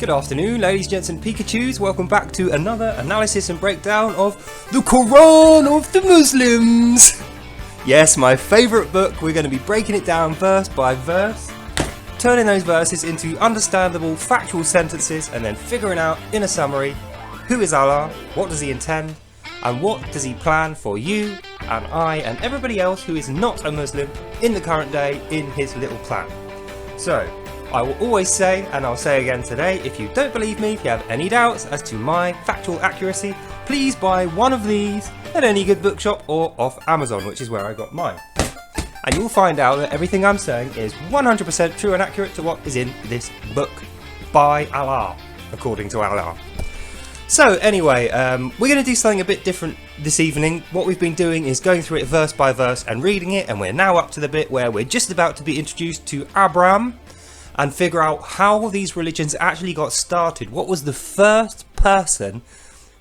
Good afternoon, ladies, gents and Pikachus. Welcome back to another analysis and breakdown of the Quran of the Muslims. Yes, my favourite book. We're going to be breaking it down verse by verse, turning those verses into understandable factual sentences, and then figuring out in a summary who is Allah, what does he intend, and what does he plan for you and I and everybody else who is not a Muslim in the current day in his little plan. So, I will always say, and I'll say again today, if you don't believe me, if you have any doubts as to my factual accuracy, please buy one of these at any good bookshop or off Amazon, which is where I got mine. And you'll find out that everything I'm saying is 100% true and accurate to what is in this book by Allah, according to Allah. So anyway, we're going to do something a bit different this evening. What we've been doing is going through it verse by verse and reading it, and we're now up to the bit where we're just about to be introduced to Abraham and figure out how these religions actually got started. What was the first person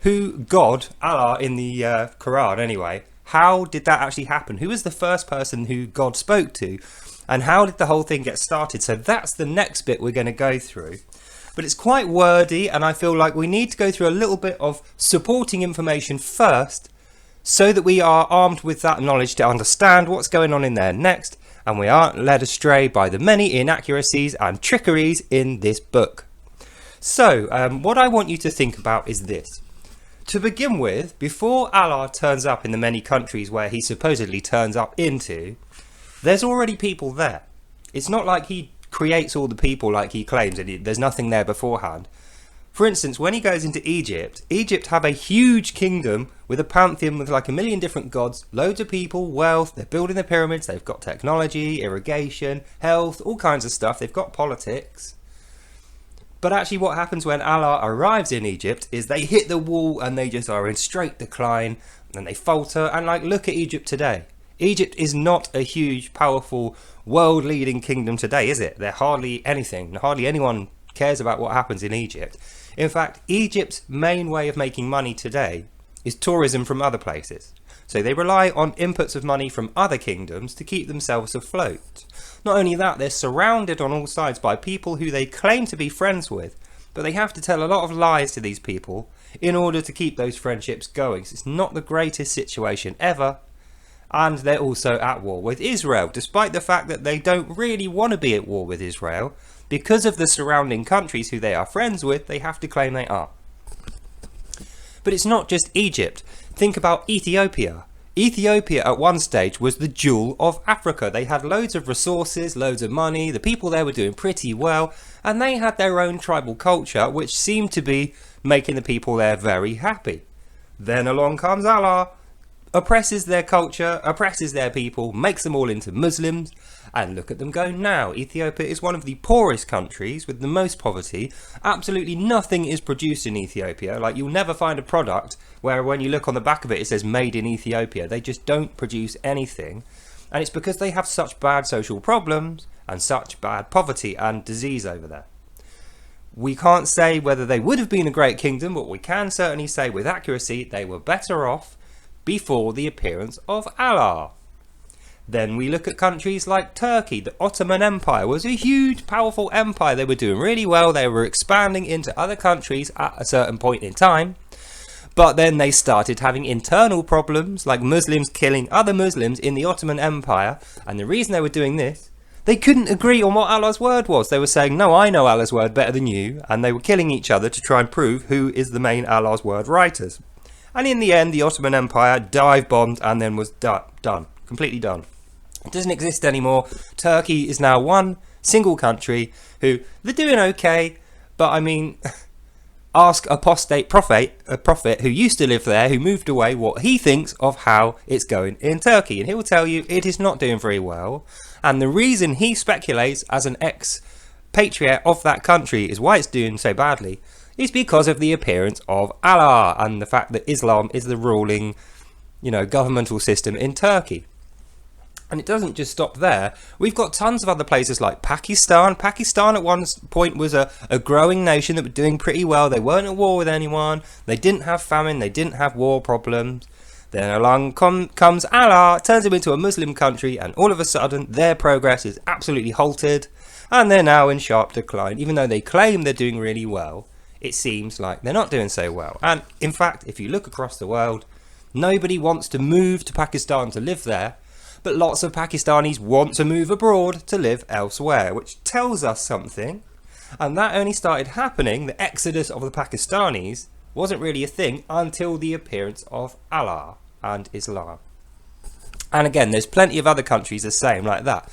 who God, Allah in the Quran anyway, how did that actually happen? Who was the first person who God spoke to? And how did the whole thing get started? So that's the next bit we're going to go through. But it's quite wordy, and I feel like we need to go through a little bit of supporting information first so that we are armed with that knowledge to understand what's going on in there next, and we aren't led astray by the many inaccuracies and trickeries in this book. So, what I want you to think about is this. To begin with, before Allah turns up in the many countries where he supposedly turns up into, there's already people there. It's not like he creates all the people like he claims, and there's nothing there beforehand. For instance, when he goes into Egypt, Egypt have a huge kingdom with a pantheon with like 1 million different gods, loads of people, wealth, they're building the pyramids, they've got technology, irrigation, health, all kinds of stuff, they've got politics. But actually what happens when Allah arrives in Egypt is they hit the wall and they just are in straight decline and they falter, and like look at Egypt today. Egypt is not a huge, powerful, world-leading kingdom today, is it? They're hardly anything, hardly anyone cares about what happens in Egypt. In fact, Egypt's main way of making money today is tourism from other places. So they rely on inputs of money from other kingdoms to keep themselves afloat. Not only that, they're surrounded on all sides by people who they claim to be friends with, but they have to tell a lot of lies to these people in order to keep those friendships going. So it's not the greatest situation ever. And they're also at war with Israel, despite the fact that they don't really want to be at war with Israel. Because of the surrounding countries who they are friends with, they have to claim they are. But it's not just Egypt. Think about Ethiopia. Ethiopia at one stage was the jewel of Africa. They had loads of resources, loads of money, the people there were doing pretty well, and they had their own tribal culture which seemed to be making the people there very happy. Then along comes Allah, oppresses their culture, oppresses their people, makes them all into Muslims, and look at them go now. Ethiopia is one of the poorest countries with the most poverty. Absolutely nothing is produced in Ethiopia. Like, you'll never find a product where when you look on the back of it, it says made in Ethiopia. They just don't produce anything. And it's because they have such bad social problems and such bad poverty and disease over there. We can't say whether they would have been a great kingdom, but we can certainly say with accuracy they were better off before the appearance of Allah. Then we look at countries like Turkey. The Ottoman Empire was a huge, powerful empire. They were doing really well. They were expanding into other countries at a certain point in time. But then they started having internal problems, like Muslims killing other Muslims in the Ottoman Empire. And the reason they were doing this, they couldn't agree on what Allah's word was. They were saying, no, I know Allah's word better than you. And they were killing each other to try and prove who is the main Allah's word writers. And in the end, the Ottoman Empire dive-bombed and then was done. Completely done. It doesn't exist anymore. Turkey is now one single country who, they're doing okay, but I mean, ask a prophet who used to live there, who moved away, what he thinks of how it's going in Turkey. And he will tell you it is not doing very well. And the reason he speculates as an ex-patriot of that country is why it's doing so badly is because of the appearance of Allah and the fact that Islam is the ruling, governmental system in Turkey. And it doesn't just stop there. We've got tons of other places like Pakistan. Pakistan at one point was a growing nation that were doing pretty well. They weren't at war with anyone. They didn't have famine. They didn't have war problems. Then along comes Allah, turns them into a Muslim country, and all of a sudden their progress is absolutely halted. and they're now in sharp decline. Even though they claim they're doing really well, it seems like they're not doing so well. And in fact, if you look across the world, nobody wants to move to Pakistan to live there, but lots of Pakistanis want to move abroad to live elsewhere, which tells us something. And that only started happening, the exodus of the Pakistanis wasn't really a thing until the appearance of Allah and Islam. And again, there's plenty of other countries the same like that.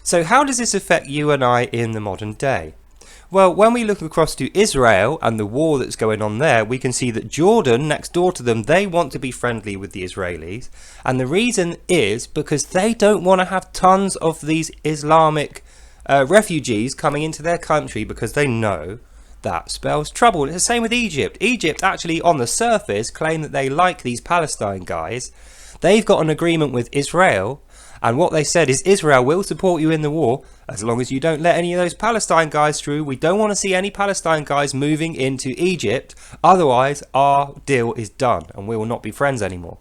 So how does this affect you and I in the modern day? Well, when we look across to Israel and the war that's going on there, we can see that Jordan, next door to them, they want to be friendly with the Israelis. And the reason is because they don't want to have tons of these Islamic refugees coming into their country, because they know that spells trouble. It's the same with Egypt. Egypt actually on the surface claim that they like these Palestine guys. They've got an agreement with Israel, and what they said is Israel will support you in the war as long as you don't let any of those Palestine guys through. We don't want to see any Palestine guys moving into Egypt, otherwise our deal is done and we will not be friends anymore.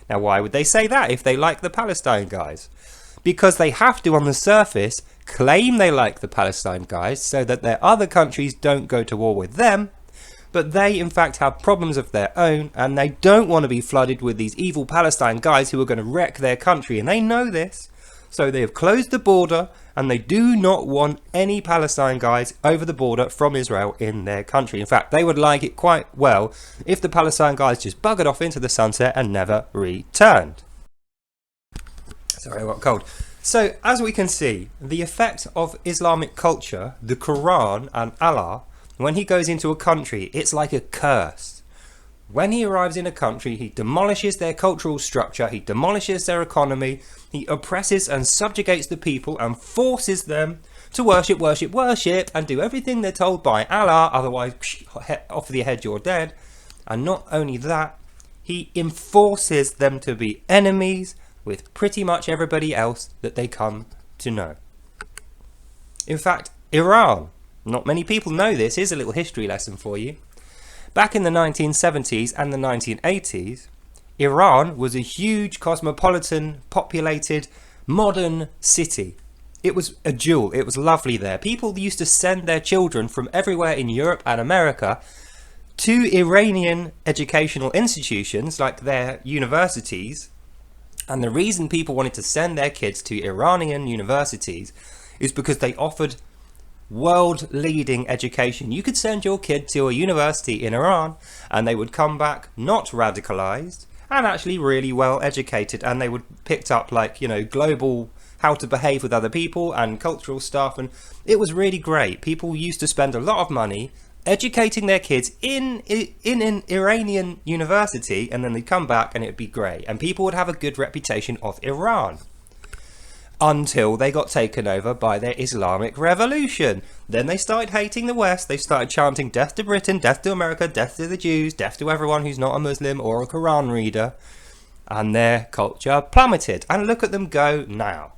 Now why would they say that if they like the Palestine guys? Because they have to, on the surface, claim they like the Palestine guys so that their other countries don't go to war with them, but they in fact have problems of their own, and they don't want to be flooded with these evil Palestine guys who are going to wreck their country, and they know this. So they have closed the border, and they do not want any Palestine guys over the border from Israel in their country. In fact, they would like it quite well if the Palestine guys just buggered off into the sunset and never returned. Sorry, I got cold. So, as we can see, the effect of Islamic culture, the Quran and Allah, when he goes into a country, it's like a curse. When he arrives in a country, he demolishes their cultural structure, he demolishes their economy, he oppresses and subjugates the people and forces them to worship, worship, worship, and do everything they're told by Allah, otherwise, off the head you're dead. And not only that, he enforces them to be enemies with pretty much everybody else that they come to know. In fact, Iran, not many people know this, here's a little history lesson for you. Back in the 1970s and the 1980s, Iran was a huge cosmopolitan, populated, modern city. It was a jewel, it was lovely there. People used to send their children from everywhere in Europe and America to Iranian educational institutions like their universities. And the reason people wanted to send their kids to Iranian universities is because they offered world-leading education. You could send your kid to a university in Iran and they would come back not radicalized and actually really well educated, and they would picked up, like, you know, global how to behave with other people and cultural stuff, and it was really great. People used to spend a lot of money educating their kids in an Iranian university, and then they'd come back and it'd be great, and people would have a good reputation of Iran until they got taken over by their Islamic revolution. Then they started hating the West. They started chanting death to Britain, death to America, death to the Jews, death to everyone who's not a Muslim or a Quran reader, and their culture plummeted. And look at them go now.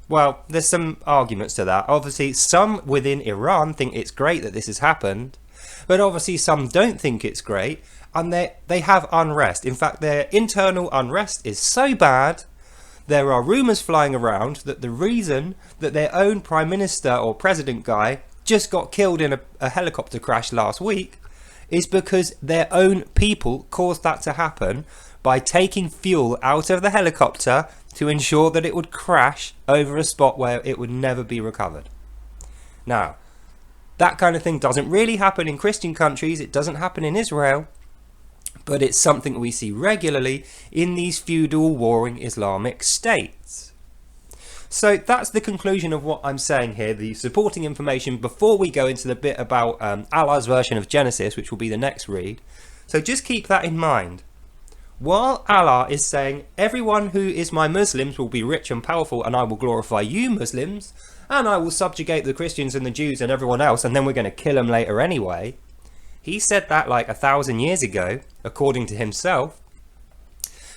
Well, there's some arguments to that. Obviously, some within Iran think it's great that this has happened, but obviously some don't think it's great, and they have unrest. In fact, their internal unrest is so bad, there are rumours flying around that the reason that their own Prime Minister or President guy just got killed in a helicopter crash last week is because their own people caused that to happen by taking fuel out of the helicopter to ensure that it would crash over a spot where it would never be recovered. Now, that kind of thing doesn't really happen in Christian countries, it doesn't happen in Israel, but it's something we see regularly in these feudal warring Islamic states. So that's the conclusion of what I'm saying here, the supporting information before we go into the bit about Allah's version of Genesis, which will be the next read. So just keep that in mind. While Allah is saying, everyone who is my Muslims will be rich and powerful, and I will glorify you Muslims, and I will subjugate the Christians and the Jews and everyone else, and then we're going to kill them later anyway. He said that like 1,000 years ago, according to himself.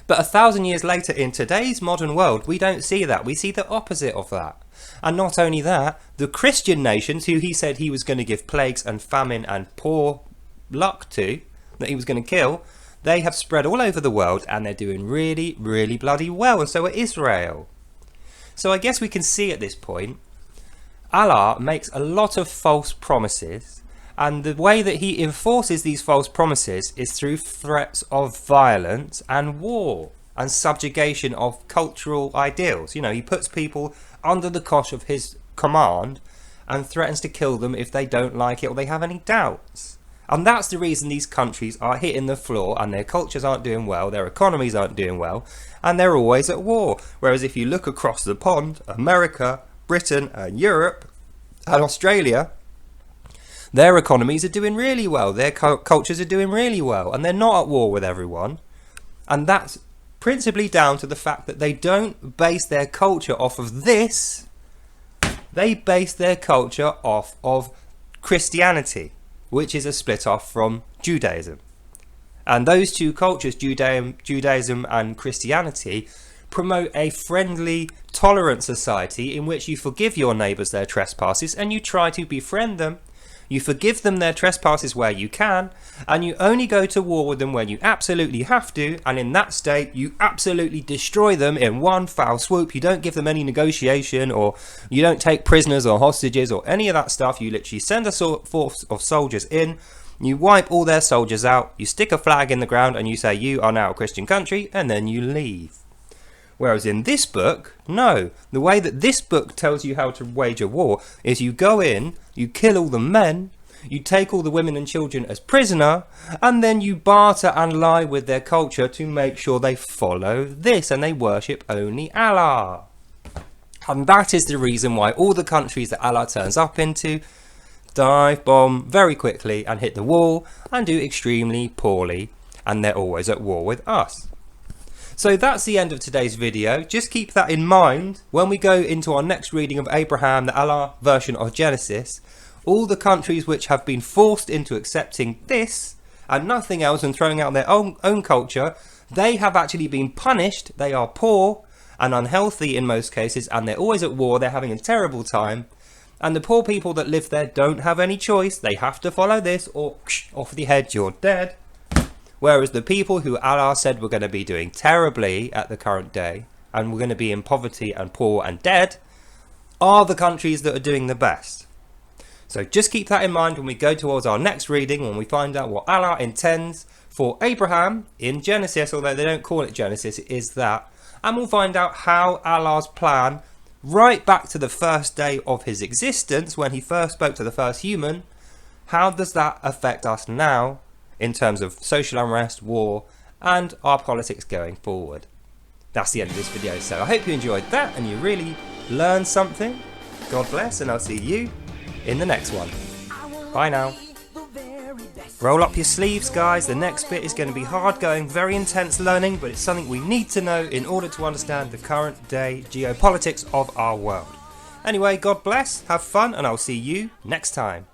But 1,000 years later, in today's modern world, we don't see that. We see the opposite of that. And not only that, the Christian nations, who he said he was going to give plagues and famine and poor luck to, that he was going to kill, they have spread all over the world, and they're doing really, really bloody well, and so are Israel. So I guess we can see at this point, Allah makes a lot of false promises, and the way that he enforces these false promises is through threats of violence and war and subjugation of cultural ideals. You know, he puts people under the cosh of his command and threatens to kill them if they don't like it or they have any doubts. And that's the reason these countries are hitting the floor and their cultures aren't doing well, their economies aren't doing well, and they're always at war. Whereas if you look across the pond, America, Britain and Europe and Australia, their economies are doing really well, their cultures are doing really well, and they're not at war with everyone. And that's principally down to the fact that they don't base their culture off of this, they base their culture off of Christianity, which is a split off from Judaism. And those two cultures, Judaism and Christianity, promote a friendly, tolerant society in which you forgive your neighbours their trespasses and you try to befriend them. You forgive them their trespasses where you can, and you only go to war with them when you absolutely have to, and in that state you absolutely destroy them in one foul swoop. You don't give them any negotiation, or you don't take prisoners or hostages or any of that stuff. You literally send a force of soldiers in, you wipe all their soldiers out, you stick a flag in the ground and you say you are now a Christian country, and then you leave. Whereas in this book, no. The way that this book tells you how to wage a war is you go in, you kill all the men, you take all the women and children as prisoner, and then you barter and lie with their culture to make sure they follow this and they worship only Allah. And that is the reason why all the countries that Allah turns up into dive bomb very quickly and hit the wall and do extremely poorly, and they're always at war with us. So that's the end of today's video. Just keep that in mind when we go into our next reading of Abraham, the Allah version of Genesis. All the countries which have been forced into accepting this and nothing else and throwing out their own culture, they have actually been punished. They are poor and unhealthy in most cases, and they're always at war. They're having a terrible time. And the poor people that live there don't have any choice. They have to follow this, or off the head, you're dead. Whereas the people who Allah said were going to be doing terribly at the current day, and were going to be in poverty and poor and dead, are the countries that are doing the best. So just keep that in mind when we go towards our next reading, when we find out what Allah intends for Abraham in Genesis, although they don't call it Genesis, it is that. And we'll find out how Allah's plan, right back to the first day of his existence, when he first spoke to the first human, how does that affect us now in terms of social unrest, war, and our politics going forward. That's the end of this video, so I hope you enjoyed that and you really learned something. God bless, and I'll see you in the next one. Bye now. Roll up your sleeves, guys. The next bit is going to be hard going, very intense learning, but it's something we need to know in order to understand the current day geopolitics of our world. Anyway, God bless, have fun, and I'll see you next time.